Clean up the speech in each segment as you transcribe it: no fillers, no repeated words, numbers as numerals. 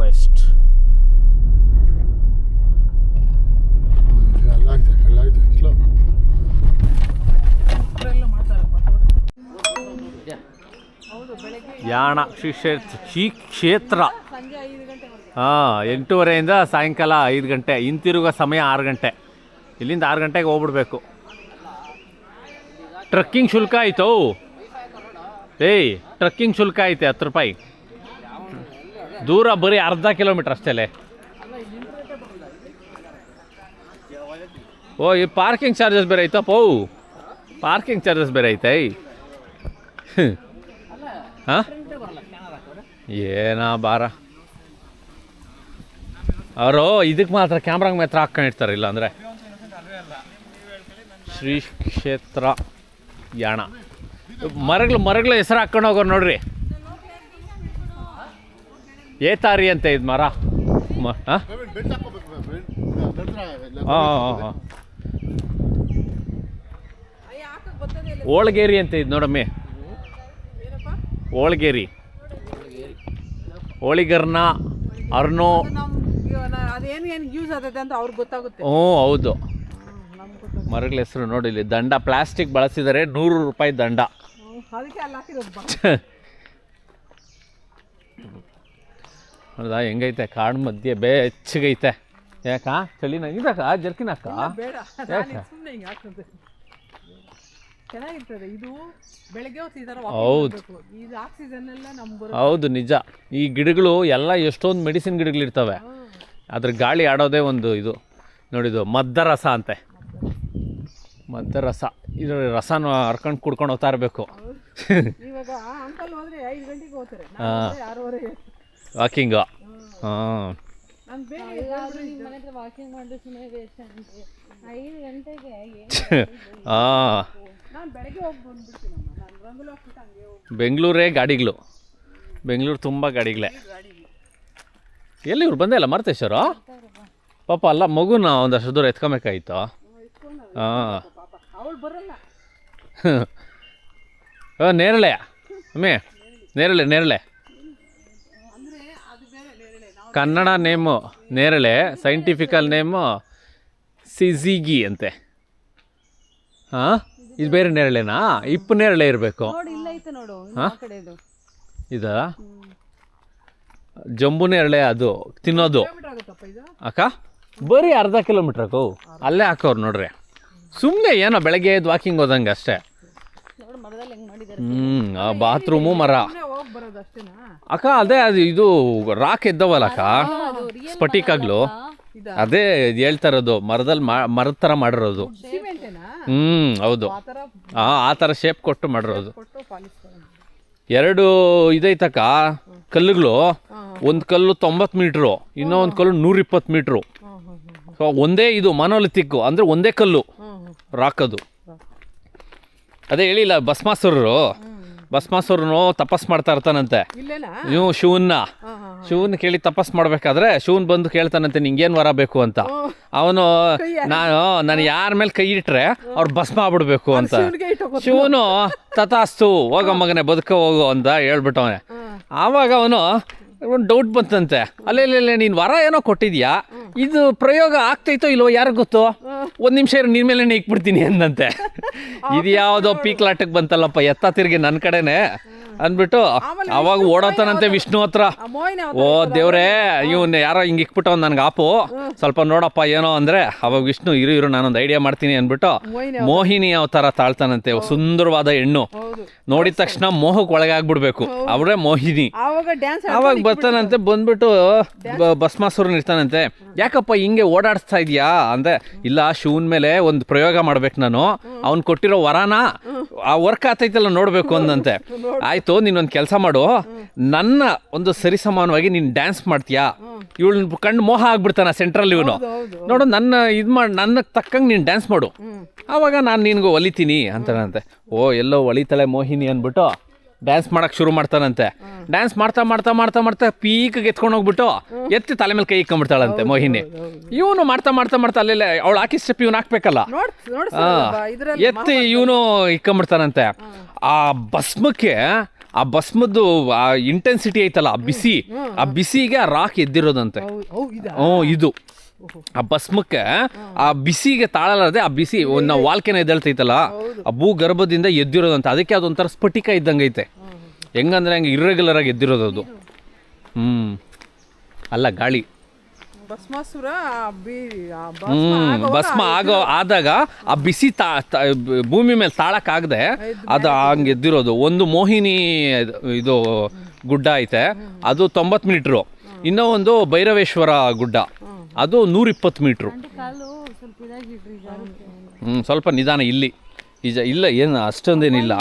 Forest. Yana Shri ಕ್ಷೇತ್ರ 8:30 ಸಾಯಂಕಾಲ 5 ಗಂಟೆ, ಹಿಂತಿರುಗೋ ಸಮಯ 6 ಗಂಟೆ. ಇಲ್ಲಿಂದ 6 ಗಂಟೆಗೆ ಹೋಗ್ಬಿಡ್ಬೇಕು. ಟ್ರಕ್ಕಿಂಗ್ ಶುಲ್ಕ ಆಯಿತು. ಟ್ರಕ್ಕಿಂಗ್ ಶುಲ್ಕ ಐತೆ 10 ರೂಪಾಯಿ. ದೂರ ಬರೀ ಅರ್ಧ ಕಿಲೋಮೀಟ್ರ್ ಅಷ್ಟೇ. ಈ ಪಾರ್ಕಿಂಗ್ ಚಾರ್ಜಸ್ ಬೇರೆ ಐತಪ್ಪ. ಪಾರ್ಕಿಂಗ್ ಚಾರ್ಜಸ್ ಬೇರೆ ಐತೆ. ಹಾಂ, ಏನಾ ಬಾರ. ಅವರು ಇದಕ್ಕೆ ಮಾತ್ರ ಕ್ಯಾಮ್ರಾಗೆ ಮಾತ್ರ ಹಾಕ್ಕೊಂಡಿರ್ತಾರೆ, ಇಲ್ಲ ಅಂದರೆ ಶ್ರೀ ಕ್ಷೇತ್ರ ಯಾಣ. ಮರಗಳು ಹೆಸರು ಹಾಕ್ಕೊಂಡು ಹೋಗೋರು ನೋಡ್ರಿ. ಏತಾರಿ ಅಂತ ಇದು ಮರ. ಹಾಂ, ಓಳ್ಗೇರಿ ಅಂತ ಇದು ನೋಡಮ್ಮಿ. ಓಳ್ಗೇರಿ, ಓಳಿಗರ್ನ ಅರ್ನೋ. ಹೌದು, ಮರಗಳ ಹೆಸರು ನೋಡಿ. ಇಲ್ಲಿ ದಂಡ ಪ್ಲಾಸ್ಟಿಕ್ ಬಳಸಿದರೆ 100 ರೂಪಾಯಿ ದಂಡ. ಹೌದಾ? ಹೆಂಗೈತೆ ಕಾಡು ಮಧ್ಯೆ ಬೆಚ್ಚಗೈತೆ. ಯಾಕಾ ಚಳಿ ನಂಗಿದಾಕ ಜರ್ಕಿನಾಕ ಹೌದು ನಿಜ. ಈ ಗಿಡಗಳು ಎಲ್ಲ ಎಷ್ಟೊಂದು ಮೆಡಿಸಿನ್ ಗಿಡಗಳಿರ್ತವೆ. ಅದ್ರ ಗಾಳಿ ಆಡೋದೇ ಒಂದು ಇದು ನೋಡಿದು ಮದ್ದರಸ ಅಂತೆ. ಮದ್ದರಸ, ಇದ್ರ ರಸನ ಹರ್ಕೊಂಡು ಕುಡ್ಕೊಂಡು ಹೋಗ್ತಾ ಇರಬೇಕು. ವಾಕಿಂಗು. ಹಾಂ, ಬೆಂಗಳೂರೇ ಗಾಡಿಗಳು. ಬೆಂಗಳೂರು ತುಂಬ ಗಾಡಿಗಳೇ. ಎಲ್ಲಿ ಇವ್ರು ಬಂದೇ ಇಲ್ಲ ಮರ್ತೇಶ್ವರ ಪಾಪ. ಅಲ್ಲ, ಮಗುನ ಒಂದಷ್ಟು ದೂರ ಎತ್ಕೊಬೇಕಾಯ್ತು. ಹಾಂ, ನೇರಳೆ ಅಮ್ಮೆ, ನೇರಳೆ ಕನ್ನಡ ನೇಮು ನೇರಳೆ, ಸೈಂಟಿಫಿಕಲ್ ನೇಮು ಸಿಜಿಗಿ ಅಂತೆ. ಹಾಂ, ಇದು ಬೇರೆ ನೇರಳೆನಾ? ಇಪ್ಪು ನೇರಳೆ ಇರಬೇಕು. ಹಾಂ, ಇದಾ ಜಂಬು ನೇರಳೆ, ಅದು ತಿನ್ನೋದು ಅಕ್ಕ. ಬರೀ ಅರ್ಧ ಕಿಲೋಮೀಟ್ರ್ ಅಕ್ಕೋ. ಅಲ್ಲೇ ಹಾಕೋರು ನೋಡ್ರಿ. ಸುಮ್ಮನೆ ಏನೋ ಬೆಳಗ್ಗೆ ಎದ್ದು ವಾಕಿಂಗ್ ಹೋದಂಗೆ ಅಷ್ಟೇ. ಬಾತ್ರೂಮು ಮರ ಅಕ್ಕ. ಅದೇ ಅದು ಇದು ರಾಕ್ ಎದ್ದವಲ್ಲ ಅಕ್ಕ, ಸ್ಫಟಿಕಗಳು. ಅದೇ ಹೇಳ್ತಾ ಇರೋದು, ಮರದ ಥರ ಮಾಡಿರೋದು. ಹೌದು, ಆ ಥರ ಶೇಪ್ ಕೊಟ್ಟು ಮಾಡಿರೋದು. 2 ಇದೈತಕ್ಕ ಕಲ್ಲುಗಳು. ಒಂದು ಕಲ್ಲು 90 ಮೀಟ್ರು, ಇನ್ನೊಂದು ಕಲ್ಲು 120 ಮೀಟ್ರು. ಸೊ ಒಂದೇ ಇದು ಮಾನೋಲಿಥಿಕ್ಕು, ಅಂದರೆ ಒಂದೇ ಕಲ್ಲು ರಾಕದು. ಅದೇ ಹೇಳಿಲ್ಲ, ಭಸ್ಮಾಸುರನು ತಪಸ್ ಮಾಡ್ತಾ ಇರ್ತಾನಂತೆ. ನೀವು ಶಿವನ್ ಕೇಳಿ ತಪಸ್ ಮಾಡ್ಬೇಕಾದ್ರೆ ಶಿವನ್ ಬಂದು ಕೇಳ್ತಾನಂತೆ, ನಿಂಗೇನು ವರ ಬೇಕು ಅಂತ. ಅವನು ನಾನು ಯಾರ ಮೇಲೆ ಕೈ ಇಟ್ರೆ ಅವ್ರು ಭಸ್ಮ ಆಗ್ಬಿಡ್ಬೇಕು ಅಂತ. ಶಿವನು ತಥಾಸ್ತು, ಹೋಗೋ ಮಗನೇ ಬದುಕ ಹೋಗು ಅಂತ ಹೇಳ್ಬಿಟ್ಟವನೆ. ಆವಾಗ ಅವನು ಒಂದು ಡೌಟ್ ಬಂತಂತೆ, ಅಲ್ಲೇ ನೀನು ವರ ಏನೋ ಕೊಟ್ಟಿದ್ಯಾ, ಇದು ಪ್ರಯೋಗ ಆಗ್ತೈತೋ ಇಲ್ವೋ ಯಾರಿಗೆ ಗೊತ್ತು, 1 ನಿಮಿಷ ನಿನ್ನ ಮೇಲೆ ಇಕ್ಬಿಡ್ತೀನಿ ಅಂದಂತೆ. ಇದು ಯಾವುದೋ ಪೀಕ್ಲಾಟಕ್ಕೆ ಬಂತಲ್ಲಪ್ಪ, ಎತ್ತ ತಿರುಗಿ ನನ್ನ ಕಡೆನೆ ಅಂದ್ಬಿಟ್ಟು ಅವಾಗ ಓಡೋತಾನಂತೆ ವಿಷ್ಣು ಹತ್ರ. ಓ ದೇವ್ರೇ, ಇವನ್ನ ಯಾರೋ ಹಿಂಗೆ ಇಕ್ಬಿಟ್ಟು ನನಗೆ ಆಪು, ಸ್ವಲ್ಪ ನೋಡಪ್ಪ ಏನೋ ಅಂದರೆ. ಅವಾಗ ವಿಷ್ಣು ಇರು ನಾನೊಂದು ಐಡಿಯಾ ಮಾಡ್ತೀನಿ ಅಂದ್ಬಿಟ್ಟು ಮೋಹಿನಿ ಅವತಾರ ತಾಳ್ತಾನಂತೆ. ಸುಂದರವಾದ ಹೆಣ್ಣು ನೋಡಿದ ತಕ್ಷಣ ಮೋಹಕ್ಕೆ ಒಳಗಾಗ್ಬಿಡ್ಬೇಕು, ಅವರೇ ಮೋಹಿನಿ. ಅವಾಗ ಬರ್ತಾನಂತೆ, ಬಂದ್ಬಿಟ್ಟು ಭಸ್ಮಾಸುರನ್ ಇರ್ತಾನಂತೆ. ಯಾಕಪ್ಪ ಹಿಂಗೆ ಓಡಾಡಿಸ್ತಾ ಇದೆಯಾ ಅಂದರೆ, ಇಲ್ಲ ಶಿವನ್ ಮೇಲೆ ಒಂದು ಪ್ರಯೋಗ ಮಾಡ್ಬೇಕು ನಾನು, ಅವ್ನು ಕೊಟ್ಟಿರೋ ವರಾನ ಆ ವರ್ಕ್ ಆಗ್ತೈತಲ್ಲ ನೋಡಬೇಕು ಅಂದಂತೆ. ಆಯ್ತು, ನೀನೊಂದು ಕೆಲಸ ಮಾಡು, ನನ್ನ ಒಂದು ಸರಿಸಮಾನವಾಗಿ ನೀನು ಡ್ಯಾನ್ಸ್ ಮಾಡ್ತೀಯಾ, ಇವಳು ಕಣ್ಣು ಮೋಹ ಆಗ್ಬಿಡ್ತಾನ ಸೆಂಟ್ರಲ್. ಇವನು ನೋಡು, ನನ್ನ ತಕ್ಕಂಗೆ ನೀನು ಡ್ಯಾನ್ಸ್ ಮಾಡು, ಆವಾಗ ನಾನು ನಿನ್ಗೂ ಒಲಿತೀನಿ ಅಂತಾನಂತೆ. ಎಲ್ಲೋ ಒಲಿತಾಳೆ ಮೋಹಿನಿ ಅಂದ್ಬಿಟ್ಟು ಡ್ಯಾನ್ಸ್ ಮಾಡಕ್ಕೆ ಶುರು ಮಾಡ್ತಾನಂತೆ. ಡ್ಯಾನ್ಸ್ ಮಾಡ್ತಾ ಮಾಡ್ತಾ ಮಾಡ್ತಾ ಮಾಡ್ತಾ ಪೀಕ್ಗೆ ಎತ್ಕೊಂಡು ಹೋಗ್ಬಿಟ್ಟು ಎತ್ತಿ ತಲೆ ಮೇಲೆ ಕೈ ಇಕ್ಕೊಂಡ್ಬಿಡ್ತಾಳಂತೆ ಮೋಹಿನಿ. ಇವನು ಮಾಡ್ತಾ ಮಾಡ್ತಾ ಮಾಡ್ತಾ ಅಲ್ಲೆಲ್ಲ ಅವಳು ಹಾಕಿ ಸ್ಟೆಪ್ ಇವನು ಹಾಕ್ಬೇಕಲ್ಲ, ಎತ್ತಿ ಇವನು ಇಕ್ಕೊಂಡ್ಬಿಡ್ತಾನಂತೆ. ಆ ಭಸ್ಮಕ್ಕೆ ಆ ಭಸ್ಮದ್ದು ಆ ಇಂಟೆನ್ಸಿಟಿ ಐತಲ್ಲ, ಆ ಬಿಸಿಗೆ ಆ ರಾಕ್ ಎದ್ದಿರೋದಂತೆ. ಇದು ಆ ಭಸ್ಮಕ್ಕೆ ಆ ಬಿಸಿಗೆ ತಾಳಲಾರದೆ ಆ ಬಿಸಿ ನಾವು ವಾಲ್ಕೆನ ಎದ್ದೇಳ್ತೈತಲ್ಲ, ಆ ಭೂಗರ್ಭದಿಂದ ಎದ್ದಿರೋದಂತೆ. ಅದಕ್ಕೆ ಅದೊಂಥರ ಸ್ಫಟಿಕ ಇದ್ದಂಗೆ ಐತೆ. ಹೆಂಗಂದ್ರೆ ಹಂಗೆ ಇರ್ರೆಗ್ಯುಲರ್ ಆಗಿ ಎದ್ದಿರೋದು ಅದು. ಅಲ್ಲ ಗಾಳಿ ಭಸ್ಮ ಆದಾಗ ಆ ಬಿಸಿ ಭೂಮಿ ಮೇಲೆ ತಾಳಕ್ಕಾಗದೆ ಅದು ಹಂಗೆ ಎದ್ದಿರೋದು. ಒಂದು ಮೋಹಿನಿ ಇದು ಗುಡ್ಡ ಐತೆ, ಅದು 90 ಮೀಟ್ರು. ಇನ್ನೂ ಒಂದು ಭೈರವೇಶ್ವರ ಗುಡ್ಡ, ಅದು 120 ಮೀಟ್ರು. ಸ್ವಲ್ಪ ನಿಧಾನ ಇಲ್ಲಿ ಇಲ್ಲ, ಏನು ಅಷ್ಟೊಂದೇನಿಲ್ಲ.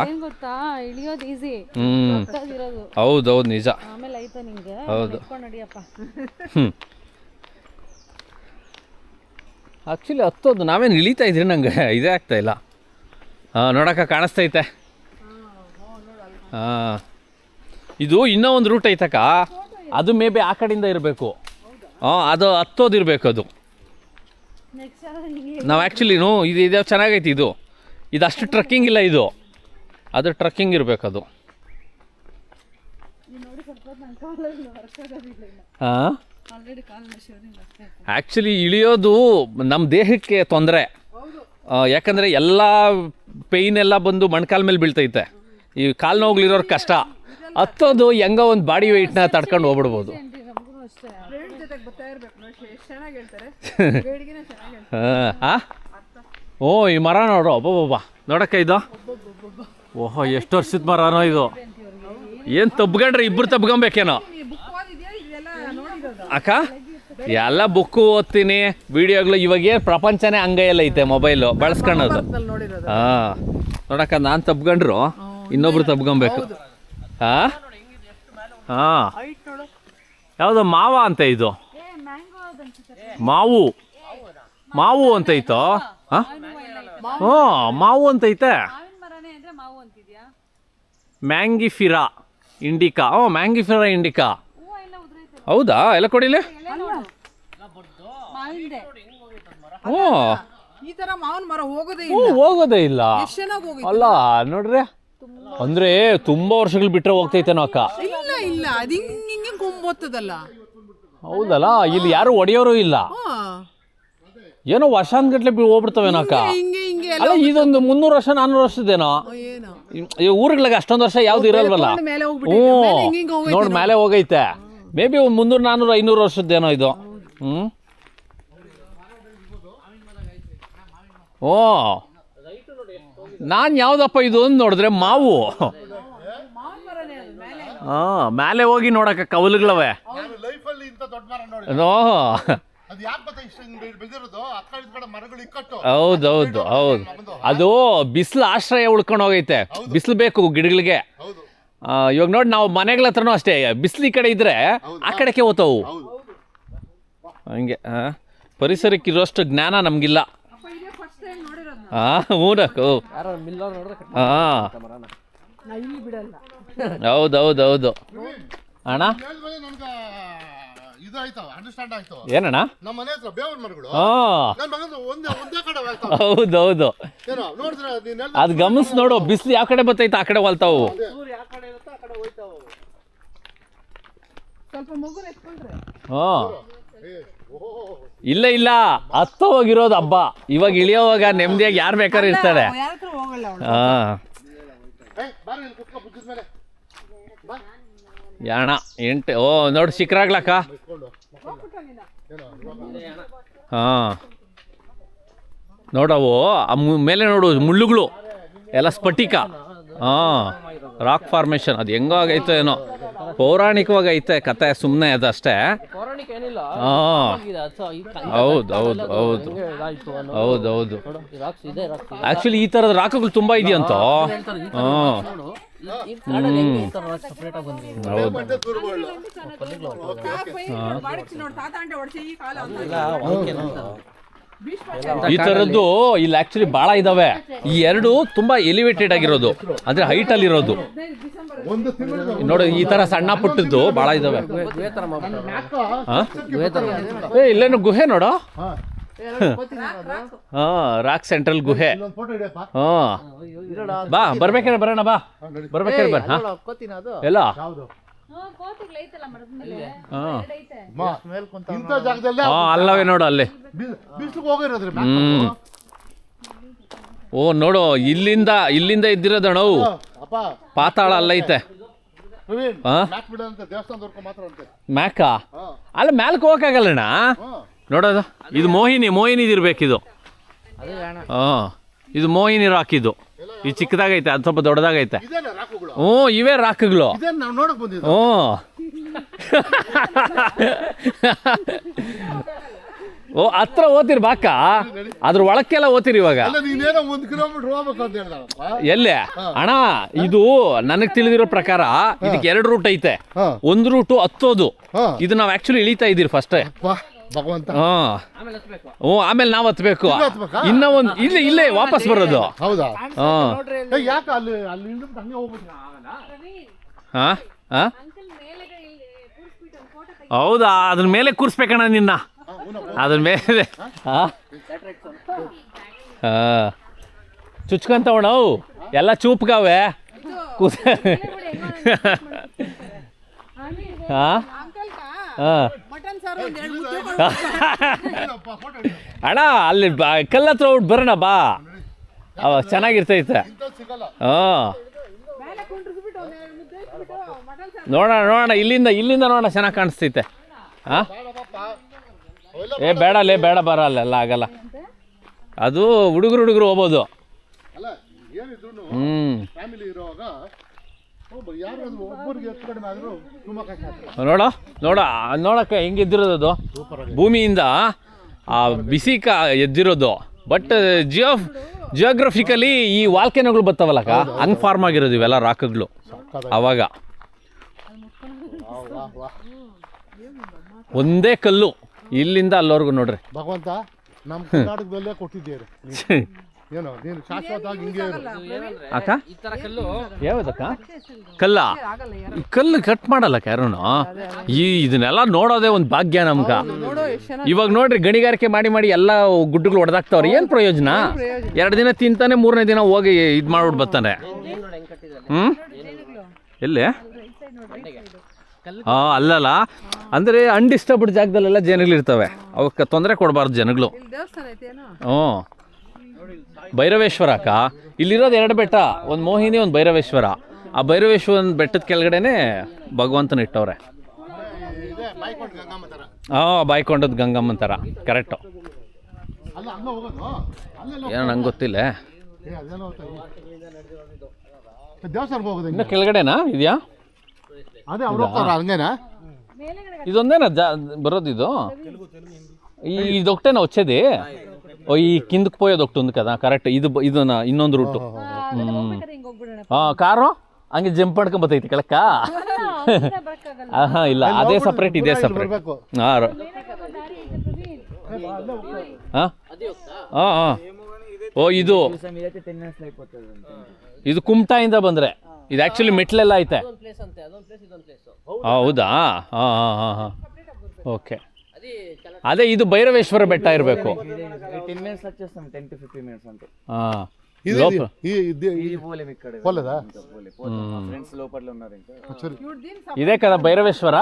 ಹೌದೌದು, ನಿಜ. ಹೌದು. ಆ್ಯಕ್ಚುಲಿ ಹತ್ತೋದು ನಾವೇನು ಇಳಿತಾ ಇದ್ರಿ, ನಂಗೆ ಇದೇ ಆಗ್ತಾ ಇಲ್ಲ. ನೋಡೋಕೆ ಕಾಣಿಸ್ತೈತೆ. ಇದು ಇನ್ನೂ ಒಂದು ರೂಟ್ ಐತಕ್ಕ, ಅದು ಮೇ ಬಿ ಆ ಕಡೆಯಿಂದ ಇರಬೇಕು. ಅದು ಹತ್ತೋದಿರ್ಬೇಕು ಅದು. ನಾವು ಆ್ಯಕ್ಚುಲಿ ಇದು ಚೆನ್ನಾಗೈತಿ. ಇದು ಅಷ್ಟು ಟ್ರಕ್ಕಿಂಗ್ ಇಲ್ಲ, ಅದು ಟ್ರಕ್ಕಿಂಗ್ ಇರಬೇಕು ಅದು. ಹಾಂ, ಆ್ಯಕ್ಚುಲಿ ಇಳಿಯೋದು ನಮ್ಮ ದೇಹಕ್ಕೆ ತೊಂದರೆ. ಯಾಕಂದರೆ ಎಲ್ಲ ಪೇಯ್ನ್ ಎಲ್ಲ ಬಂದು ಮೊಣಕಾಲ ಮೇಲೆ ಬೀಳ್ತೈತೆ. ಈ ಕಾಲು ನೋವುಗಳಿರೋರು ಕಷ್ಟ. ಹತ್ತೋದು ಹೆಂಗೋ ಒಂದು ಬಾಡಿ ವೆಯ್ಟ್ನ ತಡ್ಕೊಂಡು ಹೋಗ್ಬಿಡ್ಬೋದು. ಓ, ಈ ಮರ ನೋಡು, ಒಬ್ಬೊಬ್ಬ ನೋಡಕ್ಕ ಇದು. ಓಹೋ, ಎಷ್ಟು ವರ್ಷದ ಮರನೋ ಇದು. ಏನು ತಬ್ಕೊಂಡ್ರೆ ಇಬ್ಬರು ತಬ್ಕೊಬೇಕೇನೋ ಅಕ್ಕ. ಎಲ್ಲ ಬುಕ್ಕು ಓದ್ತೀನಿ, ವಿಡಿಯೋಗಳು. ಇವಾಗೇನು ಪ್ರಪಂಚನೇ ಹಂಗೈಯಲ್ಲ ಐತೆ, ಮೊಬೈಲು ಬಳಸ್ಕೊಳ್ಳೋದು. ನೋಡಕ್ಕ, ನಾನು ತಬ್ಕೊಂಡ್ರು ಇನ್ನೊಬ್ರು ತಬ್ಕೊಬೇಕು. ಯಾವುದೋ ಮಾವ ಅಂತ, ಇದು ಮಾವು ಅಂತೈತೋ. ಮಾವು ಅಂತೈತೆ. ಮ್ಯಾಂಗಿಫಿರಾ ಇಂಡಿಕಾ. ಮ್ಯಾಂಗಿಫಿರಾ ಇಂಡಿಕಾ. ಹೌದಾ? ಎಲ್ಲ ಕೊಡಿಲಿ. ಹೋಗೋದೇ ಇಲ್ಲ ಅಲ್ಲ ನೋಡ್ರಿ. ಅಂದ್ರೆ ತುಂಬಾ ವರ್ಷಗಳು ಬಿಟ್ರೆ ಹೋಗ್ತೈತೇನೋ ಅಕ್ಕ. ಹೌದಲ್ಲ, ಇಲ್ಲಿ ಯಾರು ಒಡೆಯೋರು ಇಲ್ಲ. ಏನೋ ವರ್ಷಾನ್ಗಟ್ಲೆ ಹೋಗ್ಬಿಡ್ತಾವೇನೋ ಅಕ್ಕ. ಅಲ್ಲ, ಇದೊಂದು 300 ವರ್ಷ 400 ವರ್ಷದ್ದೇನೋ. ಊರುಗಳಿಗೆ ಅಷ್ಟೊಂದು ವರ್ಷ ಯಾವ್ದು ಇರಲ್ವಲ್ಲ. ನೋಡ್ ಮೇಲೆ ಹೋಗೈತೆ. ಮೇ ಬಿ ಒಂದು 300 400 500 ವರ್ಷದ್ದೇನೋ ಇದು. ಓ, ನಾನು ಯಾವ್ದಪ್ಪ ಇದು ಅಂತ ನೋಡಿದ್ರೆ ಮಾವು. ಮೇಲೆ ಹೋಗಿ ನೋಡಕ್ಕ ಕವಲುಗಳವೆ. ಹೌದೌದು ಹೌದು. ಅದು ಬಿಸಿಲು ಆಶ್ರಯ ಉಳ್ಕೊಂಡು ಹೋಗೈತೆ. ಬಿಸಿಲು ಬೇಕು ಗಿಡಗಳಿಗೆ. ಇವಾಗ ನೋಡಿ, ನಾವು ಮನೆಗಳ ಹತ್ರನೂ ಅಷ್ಟೇ, ಬಿಸಿಲು ಈ ಕಡೆ ಇದ್ರೆ ಆ ಕಡೆಗೆ ಹೋಗ್ತಾವು. ಹಂಗೆ ಪರಿಸರಕ್ಕಿರೋಷ್ಟು ಜ್ಞಾನ ನಮಗಿಲ್ಲ. ಹೌದೌದೌದು ಅಣ್ಣ. ಏನಣ್ಣ? ಹೌದೌದು, ಅದು ಗಮನಿಸ್ ನೋಡು. ಬಿಸಿಲು ಯಾವ ಕಡೆ ಬರ್ತೈತೆ ಆ ಕಡೆ ಹೊಲ್ತಾವು. ಇಲ್ಲ ಇಲ್ಲ, ಹತ್ತ ಹೋಗಿರೋದು ಹಬ್ಬ. ಇವಾಗ ಇಳಿಯೋವಾಗ ನೆಮ್ಮದಿಯಾಗಿ ಯಾರು ಬೇಕಾದ್ರೂ ಇರ್ತಾರೆ. ಯಾಣ 8. ಓ ನೋಡಿ, ಶಿಖರಾಗ್ಲಕ್ಕ. ನೋಡವು ಮೇಲೆ ನೋಡು, ಮುಳ್ಳುಗಳು ಎಲ್ಲ ಸ್ಫಟಿಕ. Rock formation. ಅದು ಹೆಂಗೋ ಆಗೈತೋ ಏನೋ, ಪೌರಾಣಿಕವಾಗಿ ಐತೆ ಕತೆ, ಸುಮ್ಮನೆ ಅದಷ್ಟೇ. ಹೌದು ಹೌದು ಹೌದು ಹೌದು ಹೌದು. ಆಕ್ಚುಲಿ ಈ ಥರದ ರಾಕಗಳು ತುಂಬ ಇದೆಯಂತ. ಈ ಥರದ್ದು ಇಲ್ಲಿ ಆಕ್ಚುಲಿ ಭಾಳ ಇದಾವೆ. ಈ ಎರಡು ತುಂಬಾ ಎಲಿವೇಟೆಡ್ ಆಗಿರೋದು, ಅಂದ್ರೆ ಹೈಟ್ ಅಲ್ಲಿ ಇರೋದು. ನೋಡಿ, ಈ ತರ ಸಣ್ಣ ಪುಟ್ಟದ್ದು ಭಾಳ ಇದಾವೆ. ಇಲ್ಲೇನು ಗುಹೆ ನೋಡು. ರಾಕ್ ಸೆಂಟ್ರಲ್ ಗುಹೆ. ಬಾ ಬರ್ಬೇಕಾರೆ ಬರೋಣ, ಬಾ ಬರ್ಬೇಕಾರೆ ಬರ. ಎಲ್ಲ ಅಲ್ಲವೇ ನೋಡು ಅಲ್ಲಿ. ಓ ನೋಡು, ಇಲ್ಲಿಂದ ಇದ್ದಿರೋದಣ್ಣ ಪಾತಾಳ ಅಲ್ಲೈತೆ. ಮ್ಯಾಕ ಅಲ್ಲ, ಮ್ಯಾಲ್ಕ್ ಹೋಗಕ್ಕಾಗಲ್ಲಣ್ಣ. ನೋಡೋದು ಇದು ಮೋಹಿನಿದಿರ್ಬೇಕಿದು. ಇದು ಮೋಹಿನಿ ರಾಕ್. ಇದು ಚಿಕ್ಕದಾಗೈತೆ, ಅದು ಸ್ವಲ್ಪ ದೊಡ್ಡದಾಗೈತೆ. ಹ್ಞೂ ಇವೇ ರಾಕ್ಗಳು. ಹ್ಞೂ ಓ ಹತ್ರ ಓದ್ತಿರಿ ಬಾಕ, ಅದ್ರ ಒಳಕ್ಕೆಲ್ಲ ಓದ್ತಿರಿ ಇವಾಗ. ಎಲ್ಲೇ ಅಣ್ಣ, ಇದು ನನಗ್ ತಿಳಿದಿರೋ ಪ್ರಕಾರ ಇದಕ್ಕೆ 2 ರೂಟ್ ಐತೆ. ಒಂದು ರೂಟು ಹತ್ತೋದು, ಇದು ನಾವ್ ಆಕ್ಚುಲಿ ಇಳಿತಾ ಇದೀರಿ ಫಸ್ಟ್. ಆಮೇಲೆ ನಾವ್ ಹತ್ಬೇಕು. ಇನ್ನ ಒಂದು ಇಲ್ಲೇ ವಾಪಸ್ ಬರೋದು. ಹೌದಾ, ಅದ್ರ ಮೇಲೆ ಕೂರ್ಸ್ಬೇಕಣ್ಣ ನಿನ್ನ, ಅದ್ರ ಮೇಲೆ. ಚುಚ್ಕೊಂತವಣ ಎಲ್ಲ ಚೂಪ್ಗಾವೆ. ಅಣ್ಣ ಅಲ್ಲಿ ಕಲ್ಲ ಹತ್ರ ಹೋಗ್ಬಿಟ್ಟು ಬರೋಣ ಬಾ, ಅವಾಗ ಚೆನ್ನಾಗಿರ್ತೈತೆ. ನೋಡೋಣ ಇಲ್ಲಿಂದ ನೋಡೋಣ, ಚೆನ್ನಾಗಿ ಕಾಣಿಸ್ತೈತೆ. ಬೇಡ ಬರಲ್ಲ, ಆಗಲ್ಲ. ಅದು ಹುಡುಗರು ಹೋಗ್ಬೋದು. ನೋಡಕ್ಕೆ ಹೆಂಗಿದ್ದಿರೋದು ಭೂಮಿಯಿಂದ ಆ ಬಿಸಿ ಎದ್ದಿರೋದು. ಬಟ್ ಜಿಯೋಗ್ರಫಿಕಲಿ ಈ ವಾಲ್ಕೆನೋಗಳು ಬರ್ತಾವಲ್ಲಕ್ಕ, ಹಂಗ್ ಫಾರ್ಮ್ ಆಗಿರೋದು ಇವೆಲ್ಲ ರಾಕ್ಗಳು ಅವಾಗ. ಒಂದೇ ಕಲ್ಲು ಇಲ್ಲಿಂದ ಅಲ್ಲವರೆಗೂ ನೋಡ್ರಿ. ಭಗವಂತ ನಮ್ಮ ಕರ್ನಾಟಕದಲ್ಲೇ ಕೊಟ್ಟಿದ್ದೀರಿ. ಏನೋ ನೀನು ಶಾಶ್ವತವಾಗಿ ಹಿಂಗೆ ಅಕ್ಕ. ಯಾವ್ದಕ್ಕ ಕಲ್ಲು ಕಟ್ ಮಾಡಲ್ಲ ಯಾರೂನು. ಇದನ್ನೆಲ್ಲ ನೋಡೋದೇ ಒಂದು ಭಾಗ್ಯ ನಮ್ಗ. ಇವಾಗ ನೋಡ್ರಿ, ಗಣಿಗಾರಿಕೆ ಮಾಡಿ ಎಲ್ಲ ಗುಡ್ಡಗಳು ಹೊಡೆದಾಕ್ತಾವ್ರಿ. ಏನ್ ಪ್ರಯೋಜನ? 2 ದಿನ ತಿಂತಾನೆ, 3ನೇ ದಿನ ಹೋಗಿ ಇದ್ ಮಾಡ್ಬಿಟ್ಟು ಬರ್ತಾನೆ. ಎಲ್ಲಿ? ಅಲ್ಲಲ್ಲ, ಅಂದ್ರೆ ಅನ್ಡಿಸ್ಟರ್ಬ್ಡ್ ಜಾಗದಲ್ಲೆಲ್ಲ ಜನಗಳಿರ್ತವೆ, ಅವಕ್ಕೆ ತೊಂದರೆ ಕೊಡಬಾರ್ದು ಜನಗಳು. ಭೈರವೇಶ್ವರ ಅಕ್ಕ, ಇಲ್ಲಿರೋದು 2 ಬೆಟ್ಟ, ಒಂದು ಮೋಹಿನಿ, ಒಂದು ಭೈರವೇಶ್ವರ. ಆ ಭೈರವೇಶ್ವರ ಬೆಟ್ಟದ ಕೆಳಗಡೆನೆ ಭಗವಂತನ ಇಟ್ಟವ್ರೆ. ಬಾಯ್ಕೊಂಡದ್ ಗಂಗಮ್ಮನ ಥರ. ಕರೆಕ್ಟು. ಏನೋ ನಂಗೆ ಗೊತ್ತಿಲ್ಲ. ಇನ್ನು ಕೆಳಗಡೆನಾ ಇದೆಯಾ? ಇದೊಂದೇನಾ బరోదిదో ఇదొకటేనా వచ్చేది ఈ కిందకి పోయేది ఒకటి ఉంది కదా కరెక్ట్ ಇದು ಇನ್ನೊಂದು ರೂಟು ಕಾರು ಹಂಗೆ ಜಂಪ್ ಮಾಡ್ಕೊಂಡ್ ಬರ್ತೈತಿ ಕೆಳಕ್ಕ ಇಲ್ಲ ಅದೇ ಸಪ್ರೇಟ್ ಇದೇ ಸಪ್ರೇಟ್ ಓ ಇದು ಇದು ಕುಮಟಾಯಿಂದ ಬಂದ್ರೆ ಇದು ಆಕ್ಚುಲಿ ಮೆಟ್ಲೆಲ್ಲ ಐತೆ ಹೌದಾ ಹಾಂ ಹಾಂ ಹಾಂ ಹಾಂ ಓಕೆ ಅದೇ ಇದು ಭೈರವೇಶ್ವರ ಬೆಟ್ಟ ಇರಬೇಕು ಹಾಂ ಇದೇ ಕದ ಭೈರವೇಶ್ವರ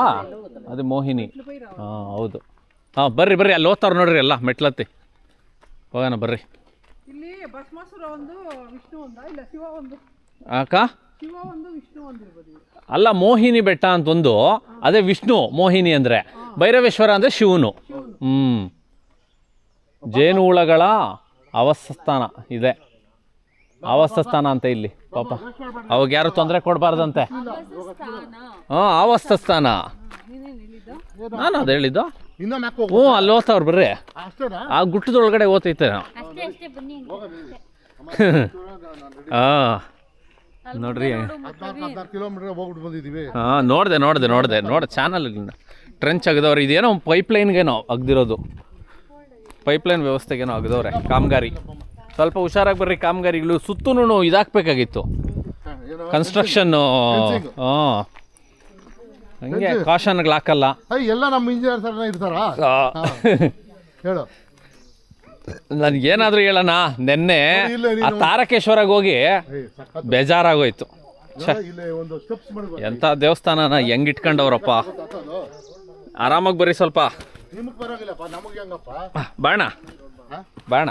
ಅದು ಮೋಹಿನಿ ಹಾಂ ಹೌದು ಹಾಂ ಬರ್ರಿ ಬರ್ರಿ ಅಲ್ಲಿ ಹೋಗ್ತಾರ ನೋಡ್ರಿ ಎಲ್ಲ ಮೆಟ್ಲತ್ತಿ ಹೋಗೋಣ ಬರ್ರಿ ಅಕ್ಕ ಅಲ್ಲ ಮೋಹಿನಿ ಬೆಟ್ಟ ಅಂತ ಒಂದು ಅದೇ ವಿಷ್ಣು ಮೋಹಿನಿ ಅಂದ್ರೆ ಭೈರವೇಶ್ವರ ಅಂದ್ರೆ ಶಿವನು ಜೇನು ಹುಳಗಳ ಆವಾಸಸ್ಥಾನ ಇದೆ ಆವಾಸಸ್ಥಾನ ಅಂತ ಇಲ್ಲಿ ಪಾಪ ಅವಾಗ ಯಾರು ತೊಂದರೆ ಕೊಡಬಾರ್ದಂತೆ ಆವಾಸಸ್ಥಾನ ನಾನು ಅದು ಹೇಳಿದ್ದು ಹ್ಞೂ ಅಲ್ಲಿ ಹೋಗ್ತಾವ್ರು ಬರ್ರಿ ಆ ಗುಟ್ಟದೊಳಗಡೆ ಓದ್ತೈತೆ ಹಾಂ ನೋಡ್ರಿ ಹಾಂ ನೋಡಿದೆ ಚಾನಲ್ ಟ್ರೆಂಚ್ ಅಗದವ್ರೆ ಇದೇನೋ ಪೈಪ್ಲೈನ್ಗೇನೋ ಅಗ್ದಿರೋದು ಪೈಪ್ಲೈನ್ ವ್ಯವಸ್ಥೆಗೇನೋ ಅಗದವ್ರೆ ಕಾಮಗಾರಿ ಸ್ವಲ್ಪ ಹುಷಾರಾಗಿ ಬರ್ರಿ ಕಾಮಗಾರಿಗಳು ಸುತ್ತೂ ಇದಾಕ್ಬೇಕಾಗಿತ್ತು ಕನ್ಸ್ಟ್ರಕ್ಷನ್ನು ಹಾಂ ಹಂಗೆ ಕಾಷನ್ಗಳು ಹಾಕಲ್ಲ ಎಲ್ಲ ನಮ್ಮ ಇಂಜಿನಿಯರ್ಸ್ ಇರ್ತಾರ ಹೇಳು ನನಗೇನಾದರೂ ಹೇಳೋಣ, ನೆನ್ನೆ ಆ ತಾರಕೇಶ್ವರಗೆ ಹೋಗಿ ಬೇಜಾರಾಗೋಯ್ತು. ಎಂಥ ದೇವಸ್ಥಾನನ ಹೆಂಗೆ ಇಟ್ಕೊಂಡವ್ರಪ್ಪ. ಆರಾಮಾಗಿ ಬರ್ರಿ ಸ್ವಲ್ಪ. ಬಾಣ ಬಾಣ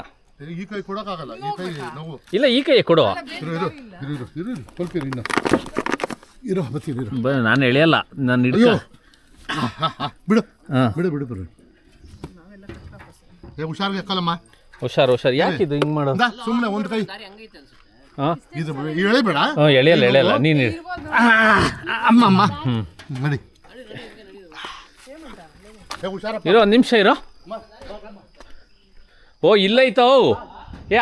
ಈ ಕೈ ಕೊಡೋಕ್ಕಾಗಲ್ಲ, ಈ ಕೈ ನೋವು. ಇಲ್ಲ, ಈ ಕೈ ಕೊಡು. ಸ್ವಲ್ಪ ಇರೋ ಬತ್ತೀರಿ. ನಾನು ಎಳೆಯಲ್ಲ, ನಾನು ಹಿಡ್ಕೊ. ಬಿಡು ಬಿಡು ಬಿಡು ಬಿಡು. ಹುಷಾರಿಗೆ ಎಕ್ಕಲ್ಲಮ್ಮ. ಹುಷಾರು ಹುಷಾರು. ಯಾಕೆ ಇದು ಹಿಂಗೆ ಮಾಡೋದು? ಸುಮ್ಮನೆ ಒಂದು ಕೈ ಹಾಂ, ಇದು ಎಳೆಬೇಡ. ಎಳೆಯಲ್ಲ ನೀನು ಅಮ್ಮ ಅಮ್ಮ ನಡಿ. ಹುಷಾರಪ್ಪ. ಇರೋ, ಒಂದು ನಿಮಿಷ ಇರೋ. ಓ, ಇಲ್ಲೈತೋ.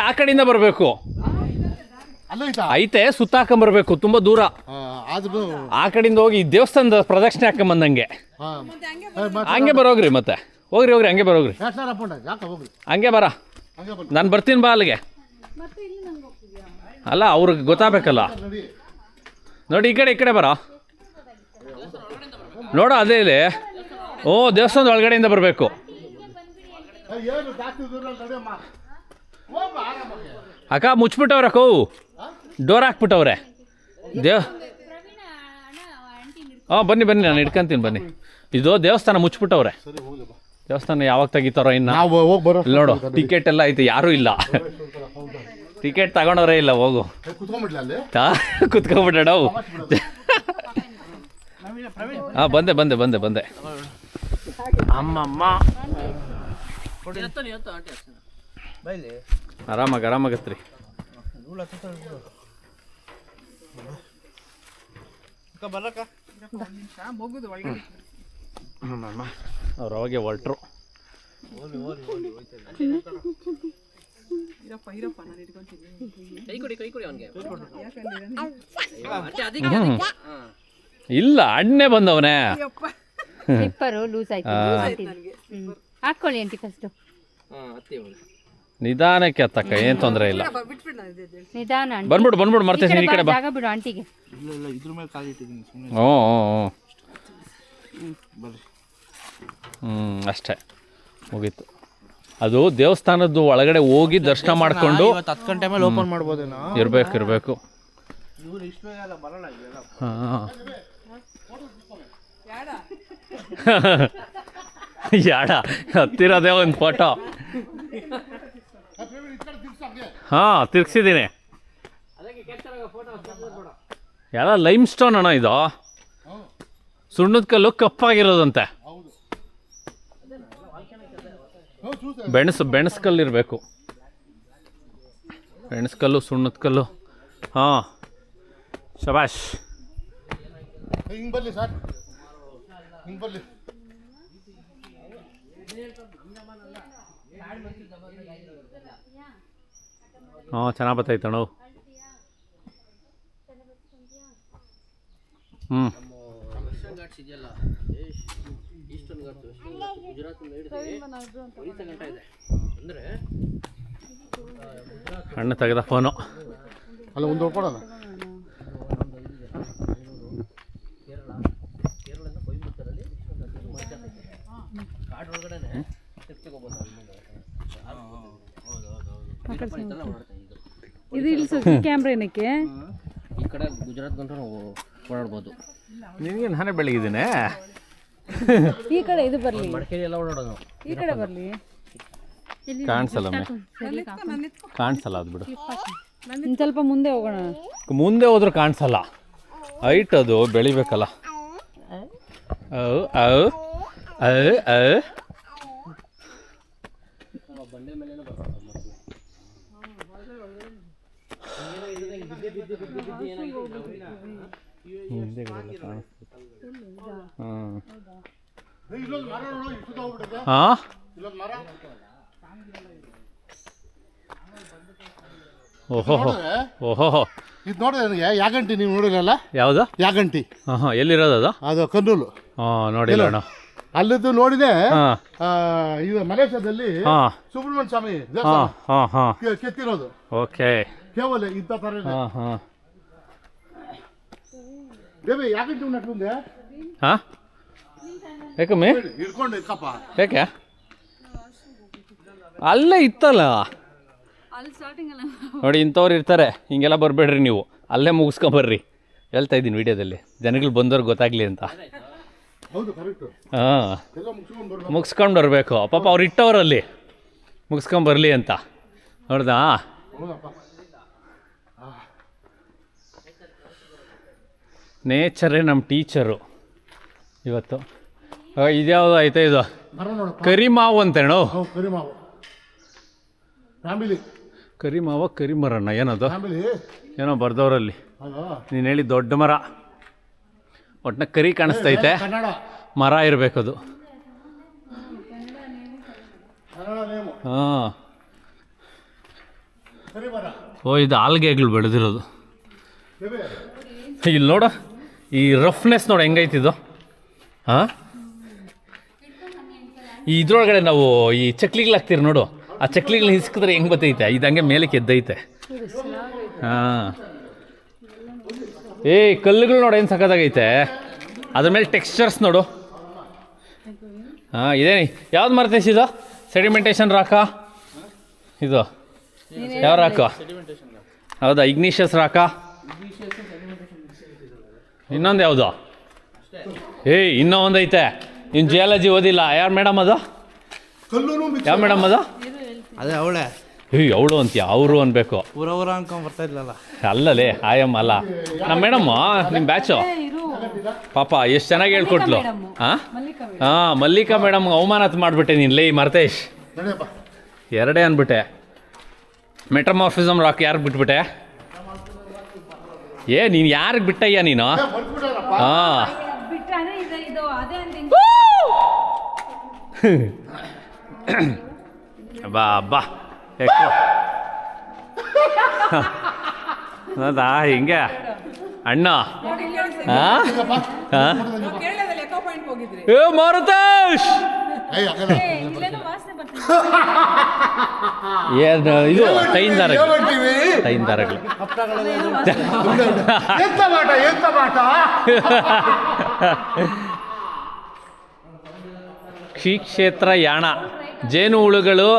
ಆ ಕಡೆಯಿಂದ ಬರಬೇಕು. ಐತೆ, ಸುತ್ತಾಕೊಂಬರ್ಬೇಕು, ತುಂಬ ದೂರ. ಆ ಕಡೆಯಿಂದ ಹೋಗಿ ದೇವಸ್ಥಾನದ ಪ್ರದಕ್ಷಿಣೆ ಹಾಕೊಂಬಂದಂಗೆ ಹಂಗೆ ಬರೋಗ್ರಿ. ಮತ್ತೆ ಹೋಗ್ರಿ ಹಂಗೆ ಬರೋಗ್ರಿ. ಹಂಗೆ ಬರ, ನಾನು ಬರ್ತೀನಿ ಬಾ ಅಲ್ಲಿಗೆ. ಅಲ್ಲ, ಅವ್ರಿಗೆ ಗೊತ್ತಾಗಬೇಕಲ್ಲ. ನೋಡಿ, ಈ ಕಡೆ ಬರ. ನೋಡು, ಅದೇ ಇಲ್ಲಿ. ಓ, ದೇವಸ್ಥಾನದ ಒಳಗಡೆಯಿಂದ ಬರಬೇಕು. ಅಕ್ಕ ಮುಚ್ಬಿಟ್ಟವ್ರೆ, ಕೋ ಡೋರ್ ಹಾಕ್ಬಿಟ್ಟವ್ರೆ. ಬನ್ನಿ ನಾನು ಇಟ್ಕೊಂತೀನಿ, ಬನ್ನಿ. ಇದು ದೇವಸ್ಥಾನ ಮುಚ್ಬಿಟ್ಟವ್ರೆ. ದೇವಸ್ಥಾನ ಯಾವಾಗ ತೆಗಿತಾರೋ ಇನ್ನು. ನೋಡು, ಟಿಕೆಟ್ ಎಲ್ಲ ಐತೆ, ಯಾರೂ ಇಲ್ಲ. ಟಿಕೆಟ್ ತಗೊಂಡವ್ರೇ ಇಲ್ಲ. ಹೋಗು, ಕುತ್ಕೊಂಡ್ಬಿಟ್ಟ. ಹಾಂ, ಬಂದೆ. ಅಮ್ಮಮ್ಮ, ಆರಾಮಾಗತ್ರಿ. ಅವ್ರು ಅವಾಗೆ ಹೊರಟ್ರು. ಇಲ್ಲ, ಅಣ್ಣೆ ಬಂದವನೇ. ಹಾಕೊಳ್ಳಿ ಆಂಟಿ ಫಸ್ಟ್. ನಿಧಾನಕ್ಕೆ ಹತ್ತಕ್ಕ, ಏನು ತೊಂದರೆ ಇಲ್ಲ. ನಿಧಾನ ಬಂದ್ಬಿಡು ಮರ್ತೇನೆ. ಈ ಕಡೆ ಬಾ. ಜಾಗ ಬಿಡು ಆಂಟಿಗೆ. ಅಷ್ಟೇ, ಮುಗೀತು. ಅದು ದೇವಸ್ಥಾನದ್ದು ಒಳಗಡೆ ಹೋಗಿ ದರ್ಶನ ಮಾಡ್ಕೊಂಡು 10 ಗಂಟೆ ಮೇಲೆ ಓಪನ್ ಮಾಡ್ಬೋದೇನೋ. ಇರಬೇಕು. ಯಾಡ ಹತ್ತಿರೋದೇ ಒಂದು ಫೋಟೋ. ಹಾಂ, ತಿರ್ಗಿಸಿದ್ದೀನಿ. ಎಲ್ಲ ಲೈಮ್ ಸ್ಟೋನ್ ಅಣ್ಣ ಇದು. ಸುಣ್ಣದ ಕಲ್ಲು ಕಪ್ಪಾಗಿರೋದಂತೆ. ಬೆಣಸು ಕಲ್ಲು ಇರಬೇಕು. ಬೆಣಸು ಕಲ್ಲು, ಸುಣ್ಣದ ಕಲ್ಲು. ಹಾಂ, ಶಬಾಷ್. ಹಿಂಗೆ ಬರಲಿ ಸರ್, ಹಿಂಗೆ ಬರಲಿ. ಹಾಂ, ಚೆನ್ನಾಗಿ ಬರ್ತೈತಣ್ಣ. ಅಣ್ಣ ತೆಗೆದ ಫೋನು. ಅಲ್ಲ, ಒಂದು ಕೊಡೋಣ. ಇದು ಇಲ್ಲಿ ಕ್ಯಾಮ್ರಾ ಏನಕ್ಕೆ? ಈ ಕಡೆ ಗುಜರಾತ್ ಗಂಟು ನಾವು ಓಡಾಡ್ಬೋದು. ನಿನಗೆ ನಾನೇ ಬೆಳಗಿದ್ದೀನಿ. ಈ ಕಡೆ ಇದು ಬರಲಿ, ಮಡಿಕೇರಿ ಎಲ್ಲ ಓಡಾಡೋದು ನಾವು. ಈ ಕಡೆ ಬರಲಿ. ಕಾಣಿಸಲ್ಲ ಅದು ಬಿಡು. ಇನ್ನು ಸ್ವಲ್ಪ ಮುಂದೆ ಹೋಗೋಣ. ಮುಂದೆ ಹೋದ್ರೂ ಕಾಣಿಸಲ್ಲ. ಹೈಟ್ ಅದು ಬೆಳಿಬೇಕಲ್ಲ. ಹಾಂ, ಓಹೋ, ಇದು ನೋಡಿದ್ರೆ ಯಾಗಂಟಿ ನೀವು ನೋಡಿರಲ್ಲ? ಯಾವುದು ಯಾಗಂಟಿ? ಹಾಂ, ಎಲ್ಲಿರೋದು ಅದು? ಅದು ಕರ್ನೂಲು. ಹಾಂ, ನೋಡಿಲ್ಲ ಅಣ್ಣ. ಅಲ್ಲಿದ್ದು ನೋಡಿದೆ. ಹಾಂ, ಇದು ಮಲೇಷ್ಯಾದಲ್ಲಿ ಹಾಂ, ಸುಬ್ರಹ್ಮಣ್ಯ ಸ್ವಾಮಿ ಹಾಂ ಕೆತ್ತಿರೋದು. ಓಕೆ. ಕೇವಲ ಇಂಥ ಥರ. ಹಾಂ ದೇವಿ ಯಾಗಂಟಿ ಉನ್ನಟ್ಲುಂದೆ. ಯಾಕಮ್ಮಿ ಹಿಡ್ಕೊಂಡು ಇಕ್ಕಪ್ಪ. ಯಾಕೆ ಅಲ್ಲೇ ಇತ್ತಲ್ಲ ಅಲ್ಲಿ ಸ್ಟಾರ್ಟಿಂಗ್ ಅಲ್ಲ. ನೋಡಿ, ಇಂಥವ್ರು ಇರ್ತಾರೆ, ಹಿಂಗೆಲ್ಲ ಬರಬೇಡ್ರಿ ನೀವು, ಅಲ್ಲೇ ಮುಗಿಸ್ಕೊಂಬರ್ರಿ. ಹೇಳ್ತಾ ಇದ್ದೀನಿ ವಿಡಿಯೋದಲ್ಲಿ, ಜನಗಳು ಬಂದವ್ರಿಗೆ ಗೊತ್ತಾಗಲಿ ಅಂತ. ಹೌದು ಕರೆಕ್ಟ್. ಹಾಂ, ಎಲ್ಲ ಮುಗಿಸ್ಕೊಂಡು ಬರ್ಬೇಕು. ಮುಗಿಸ್ಕೊಂಡು ಬರಬೇಕು. ಪಾಪ ಅವ್ರು ಇಟ್ಟವರಲ್ಲಿ ಮುಗಿಸ್ಕೊಂಬರ್ಲಿ ಅಂತ. ನೋಡ್ದಾ? ಹೌದಪ್ಪ. ನೇಚರೇ ನಮ್ಮ ಟೀಚರು ಇವತ್ತು. ಇದ್ಯಾವುದು ಐತೆ ಇದು? ಮರ ನೋಡಪ್ಪ. ಕರಿಮಾವು ಅಂತೇಣು. ಹೌದು ಕರಿಮಾವು. ಫ್ಯಾಮಿಲಿ ಕರಿಮಾವ ಕರಿಮರಣ್ಣ ಏನದು? ಫ್ಯಾಮಿಲಿ ಏನೋ ಬರ್ದವ್ರಲ್ಲಿ. ಅಲ್ಲ ನೀನು ಹೇಳಿ ದೊಡ್ಡ ಮರ, ಒಟ್ಟಿನ ಕರಿ ಕಾಣಿಸ್ತೈತೆ, ಕನ್ನಡ ಮರ ಇರಬೇಕದು. ಕನ್ನಡ ನೇಮು ಹಾಂ. ಕರಿಮರ. ಓ, ಇದು ಆಲ್ಗೆಗಳು ಬೆಳೆದಿರೋದು. ದೇವೆ ಇಲ್ಲಿ ನೋಡು, ಈ ರಫ್ನೆಸ್ ನೋಡು ಹೆಂಗೈತಿದು. ಹಾಂ, ಈ ಇದ್ರೊಳಗಡೆ ನಾವು ಈ ಚಕ್ಲಿಗಳು ಹಾಕ್ತೀರಿ ನೋಡು, ಆ ಚಕ್ಲಿಗಳು ಹಿಸ್ಕಿದ್ರೆ ಹೆಂಗೆ ಬತ್ತೈತೆ, ಇದು ಹಂಗೆ ಮೇಲಕ್ಕೆ ಎದ್ದೈತೆ. ಹಾಂ, ಕಲ್ಲುಗಳು ನೋಡು ಏನು ಸಕ್ಕತ್ತಾಗೈತೆ, ಅದ್ರ ಮೇಲೆ ಟೆಕ್ಸ್ಚರ್ಸ್ ನೋಡು. ಹಾಂ, ಇದೇನಿ ಯಾವ್ದು ಮರ್ತೈಸ್ ಇದು? ಸೆಡಿಮೆಂಟೇಷನ್ ರಾಕಾ ಇದು? ಯಾವ ರಾಕು? ಹೌದಾ, ಇಗ್ನಿಷಿಯಸ್ ರಾಕಾ? ಇನ್ನೊಂದು ಯಾವುದು? ಇನ್ನೂ ಒಂದೈತೆ, ಇನ್ನು ಜಿಯಾಲಜಿ ಓದಿಲ್ಲ. ಯಾರು ಮೇಡಮ್ ಅದು? ಕಲ್ಲೂನು ಯಾವ ಮೇಡಮ್ ಅದು? ಅದೇ ಅವಳೆ ಅವಳು ಅಂತೀಯ, ಅವರು ಅನ್ಬೇಕು. ಊರ ಅನ್ಕೊಂಡ್ ಬರ್ತಾ ಇದ್ಲಲ್ಲ. ಅಲ್ಲಲೇ ಆಯಮ್ಮ ಅಲ್ಲ ನಮ್ಮ ಮೇಡಮ್, ನಿಮ್ಮ ಬ್ಯಾಚು. ಪಾಪ ಎಷ್ಟು ಚೆನ್ನಾಗಿ ಹೇಳ್ಕೊಟ್ಲು. ಹಾಂ ಹಾಂ, ಮಲ್ಲಿಕಾ ಮೇಡಮ್ ಅವಮಾನ ಮಾಡಿಬಿಟ್ಟೆ ನೀನು. ಲೇ ಮರ್ತೇಶ್, ನಡೆಯಪ್ಪ. ಎರಡೇ ಅಂದ್ಬಿಟ್ಟೆ. ಮೆಟ್ರಮಾರ್ಫಿಸಮ್ ರಾಕ್ ಯಾರಿಗೆ ಬಿಟ್ಬಿಟ್ಟೆ? ನೀನು ಯಾರಿಗೆ ಬಿಟ್ಟಯ್ಯ ನೀನು? ಬರ್ತ್ಬಿಟ್ಟಾರಪ್ಪ. ಹಾಂ, ಬಾ ಬಾ ಯಾಕೋ ಹೌದಾ? ಹಿಂಗೆ ಅಣ್ಣ. ಹಾಂ ಹಾಂ, ಮಾರುತೇಶ್ ಏಯ್ ಆಗಲ್ಲ. ಏನು ಇದು? ಟೈನ್ ದಾರಗಳು, ಹೇಳ್ತೀವಿ. ಟೈನ್ ದಾರಗಳು. ಎಂತ ಮಾಟ ಎಂತ ಮಾಟ. ಶ್ರೀ ಕ್ಷೇತ್ರ ಯಾಣ. ಜೇನು ಹುಳುಗಳು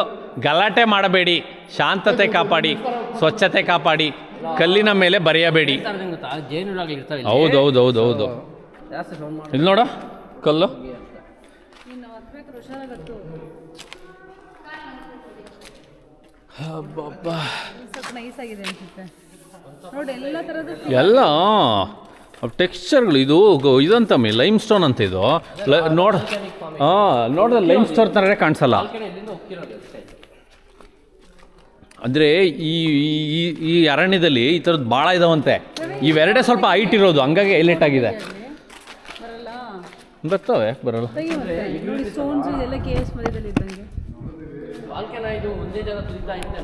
ಗಲಾಟೆ ಮಾಡಬೇಡಿ, ಶಾಂತತೆ ಕಾಪಾಡಿ, ಸ್ವಚ್ಛತೆ ಕಾಪಾಡಿ, ಕಲ್ಲಿನ ಮೇಲೆ ಬರೆಯಬೇಡಿ. ಗೊತ್ತಾ, ಜೇನುರಾಗ್ಲಿ ಇರ್ತಾವೆ ಇಲ್ಲಿ. ಹೌದು ಹೌದು ಹೌದು ಹೌದು. ಜಾಸ್ತಿ ಸೌಂಡ್ ಮಾಡಿ ಇಲ್ಲಿ ನೋಡು ಕಲ್ಲು. ನೈಸ್ ಆಗಿದೆ ಅನ್ಸುತ್ತೆ ನೋಡಿ, ಎಲ್ಲ ಥರದ್ದು ಎಲ್ಲ ಟೆಕ್ಸ್ಚರ್ಗಳು. ಇದು ಇದಂತಮ್ಮಿ ಲೈಮ್ ಸ್ಟೋನ್ ಅಂತ ಇದು. ನೋಡ ನೋಡಿದ್ರೆ ಲೈಮ್ ಸ್ಟೋನ್ ಥರನೇ ಕಾಣಿಸಲ್ಲ. ಅಂದರೆ ಈ ಅರಣ್ಯದಲ್ಲಿ ಈ ಥರದ್ದು ಭಾಳ ಇದಾವಂತೆ. ಇವೆರಡೇ ಸ್ವಲ್ಪ ಹೈಟ್ ಇರೋದು, ಹಂಗಾಗಿ ಹೈಲೈಟ್ ಆಗಿದೆ. ಬರಲ್ಲ, ಬರ್ತವೆ, ಯಾಕೆ ಬರಲ್ಲ? ನೋಡಿ ಸ್ಟೋನ್ಸ್ ಇದೆಲ್ಲ KS ಮಧ್ಯದಲ್ಲಿ ಇದ್ದಂಗೆ. ವಾಲ್ಕೆನೋ ಇದು ಒಂದೇ ಜಾಗ ತುಳಿತಾ ಇದೆ.